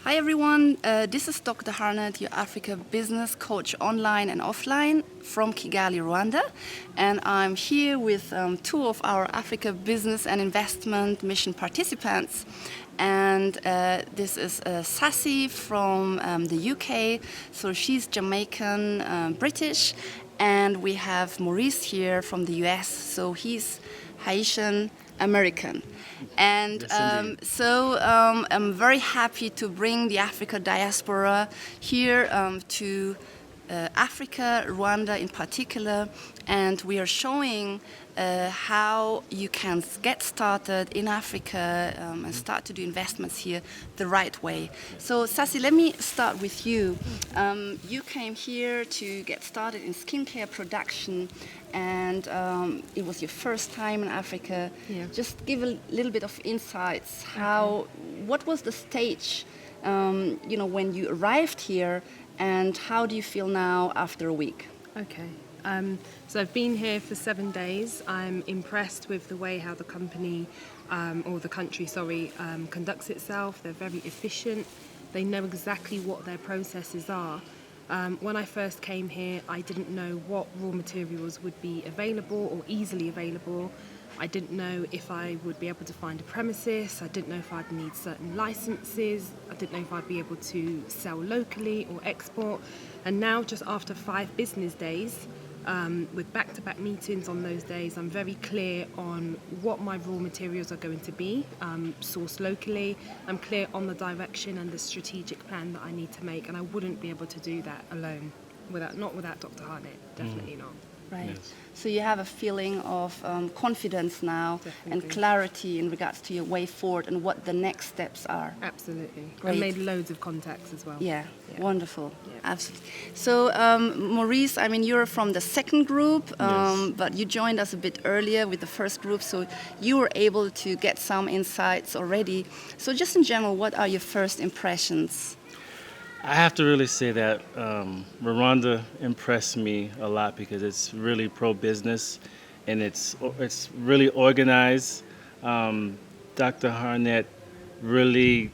Hi everyone, this is Dr. Harnet, your Africa business coach online and offline from Kigali, Rwanda. And I'm here with two of our Africa business and investment mission participants. And this is Sassy from the UK, so she's Jamaican, British. And we have Maurice here from the US, so he's Haitian American. And Yes, I'm very happy to bring the Africa diaspora here to Africa, Rwanda in particular, and we are showing how you can get started in Africa and start to do investments here the right way. So, Sassi, let me start with you. You came here to get started in skincare production, and it was your first time in Africa. Yeah. Just give a little bit of insights. What was the stage, when you arrived here, and how do you feel now after a week? Okay. So I've been here for 7 days. I'm impressed with the way how the company, or the country, conducts itself. They're very efficient. They know exactly what their processes are. When I first came here, I didn't know what raw materials would be available or easily available. I didn't know if I would be able to find a premises. I didn't know if I'd need certain licenses. I didn't know if I'd be able to sell locally or export. And now, just after 5 business days, with back-to-back meetings on those days, I'm very clear on what my raw materials are going to be, sourced locally. I'm clear on the direction and the strategic plan that I need to make, and I wouldn't be able to do that alone, not without Dr. Harnet, definitely not. Right. Yes. So you have a feeling of confidence now Definitely. and clarity in regards to your way forward and what the next steps are. Absolutely. Great. I made loads of contacts as well. Yeah, Yeah. wonderful. Yeah. Absolutely. So, Maurice, you're from the second group, Yes. but you joined us a bit earlier with the first group, so you were able to get some insights already. So, just in general, what are your first impressions? I have to really say that Rwanda impressed me a lot because it's really pro-business and it's really organized. Dr. Harnet really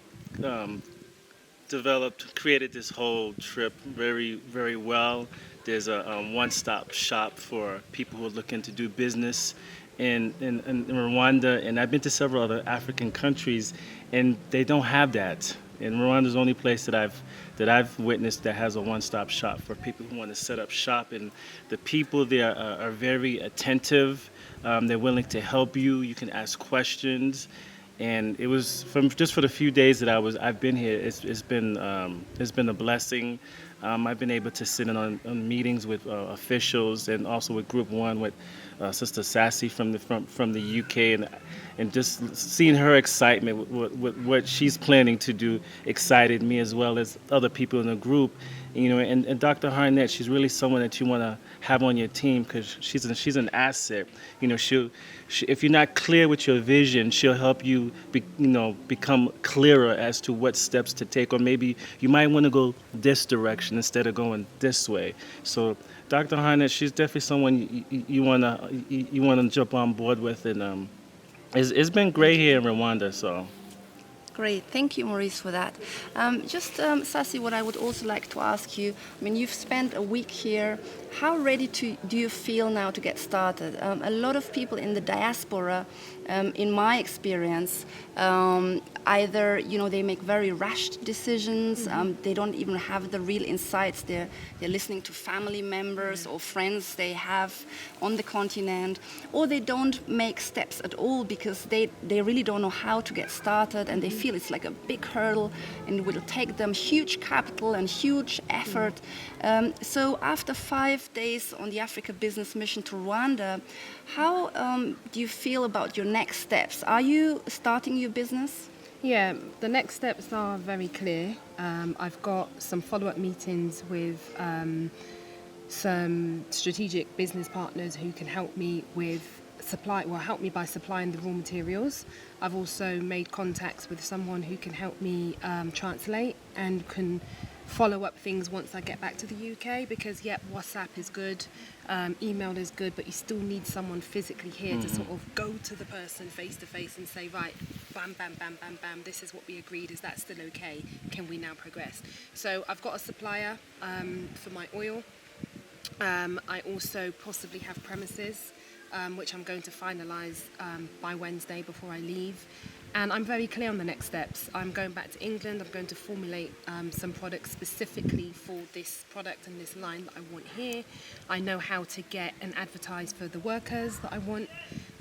created this whole trip very, very well. There's a one-stop shop for people who are looking to do business in Rwanda, and I've been to several other African countries, and they don't have that. And Rwanda is the only place that I've witnessed that has a one-stop shop for people who want to set up shop. And the people there are very attentive. They're willing to help you. You can ask questions. And it was for the few days that I've been here. It's been a blessing. I've been able to sit in on meetings with officials and also with Group One with Sister Sassy from the UK, and just seeing her excitement with what she's planning to do excited me as well as other people in the group. And Dr. Harnet, she's really someone that you want to have on your team because she's an asset. If you're not clear with your vision, she'll help you become clearer as to what steps to take, or maybe you might want to go this direction instead of going this way. So Dr. Harnet, she's definitely someone you wanna jump on board with, and it's been great here in Rwanda. So. Great, thank you, Maurice, for that. Sassy, what I would also like to ask you, you've spent a week here. How ready do you feel now to get started? A lot of people in the diaspora, in my experience, either they make very rash decisions. They don't even have the real insights. They're listening to family members or friends they have on the continent, or they don't make steps at all because they really don't know how to get started, and they feel it's like a big hurdle and it will take them huge capital and huge effort. So after 5 days on the Africa business mission to Rwanda, how do you feel about your next steps? Are you starting your business? Yeah, the next steps are very clear. I've got some follow-up meetings with some strategic business partners who can help me help me by supplying the raw materials. I've also made contacts with someone who can help me translate and can follow up things once I get back to the UK, because WhatsApp is good, email is good, but you still need someone physically here to sort of go to the person face to face and say, right, bam, bam, bam, bam, bam, this is what we agreed, is that still okay? Can we now progress? So I've got a supplier for my oil. I also possibly have premises, which I'm going to finalise by Wednesday before I leave. And I'm very clear on the next steps. I'm going back to England. I'm going to formulate some products specifically for this product and this line that I want here. I know how to get and advertise for the workers that I want.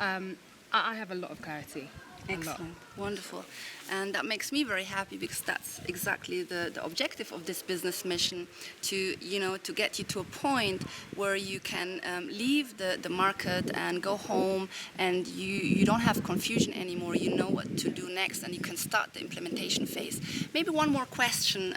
I have a lot of clarity. Excellent, wonderful. And that makes me very happy because that's exactly the objective of this business mission, to to get you to a point where you can leave the market and go home, and you don't have confusion anymore. You know what to do next, and you can start the implementation phase. Maybe one more question,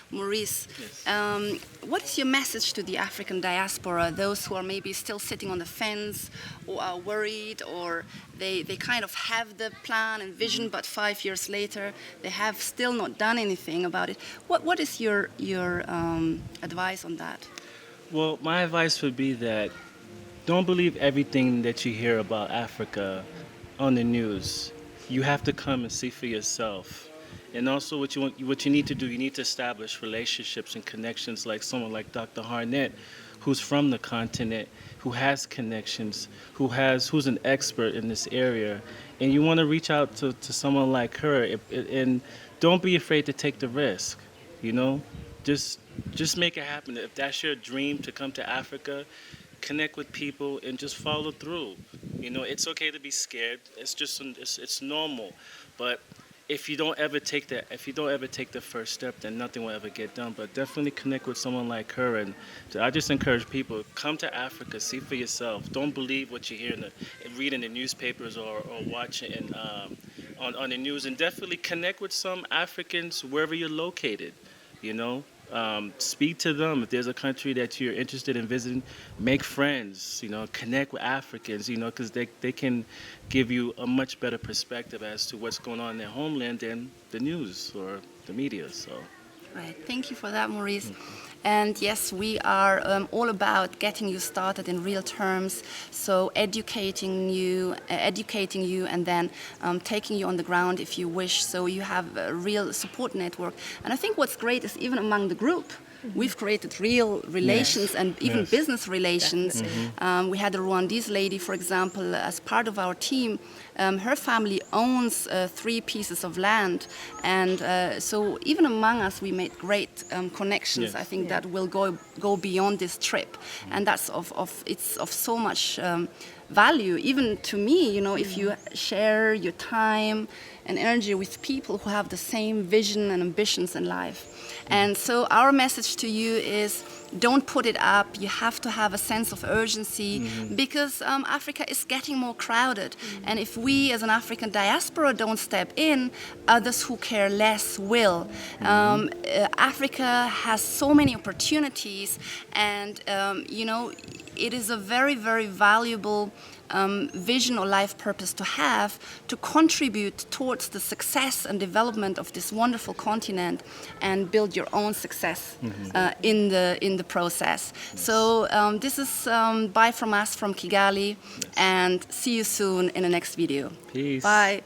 Maurice. Yes. What is your message to the African diaspora, those who are maybe still sitting on the fence or are worried, or they kind of have the plan and vision, but 5 years later they have still not done anything about it? What is your advice on that? Well, my advice would be that don't believe everything that you hear about Africa on the news. You have to come and see for yourself. And also what you need to do, you need to establish relationships and connections, like someone like Dr. Harnet, who's from the continent, who has connections, who's an expert in this area. And you want to reach out to someone like her, and don't be afraid to take the risk, Just make it happen. If that's your dream, to come to Africa, connect with people and just follow through. It's okay to be scared. It's normal. But if you don't ever take the first step, then nothing will ever get done. But definitely connect with someone like her. And I just encourage people, come to Africa, see for yourself. Don't believe what you hear and read in the newspapers or watch it on the news. And definitely connect with some Africans wherever you're located. Speak to them. If there's a country that you're interested in visiting, make friends, connect with Africans, because they can give you a much better perspective as to what's going on in their homeland than the news or the media. So. Right. Thank you for that, Maurice. And yes, we are all about getting you started in real terms. So educating you, and then taking you on the ground if you wish. So you have a real support network. And I think what's great is even among the group, we've created real relations and even business relations. We had a Rwandese lady, for example, as part of our team. Her family owns 3 pieces of land, and so even among us we made great connections. I think that will go beyond this trip, and that's it's of so much value, even to me, if you share your time and energy with people who have the same vision and ambitions in life. And so our message to you is, don't put it up. You have to have a sense of urgency, because Africa is getting more crowded. And if we as an African diaspora don't step in, others who care less will. Africa has so many opportunities, and it is a very, very valuable vision or life purpose to have, to contribute towards the success and development of this wonderful continent and build your own success in the process. So this is bye from us from Kigali, and see you soon in the next video. Peace. Bye.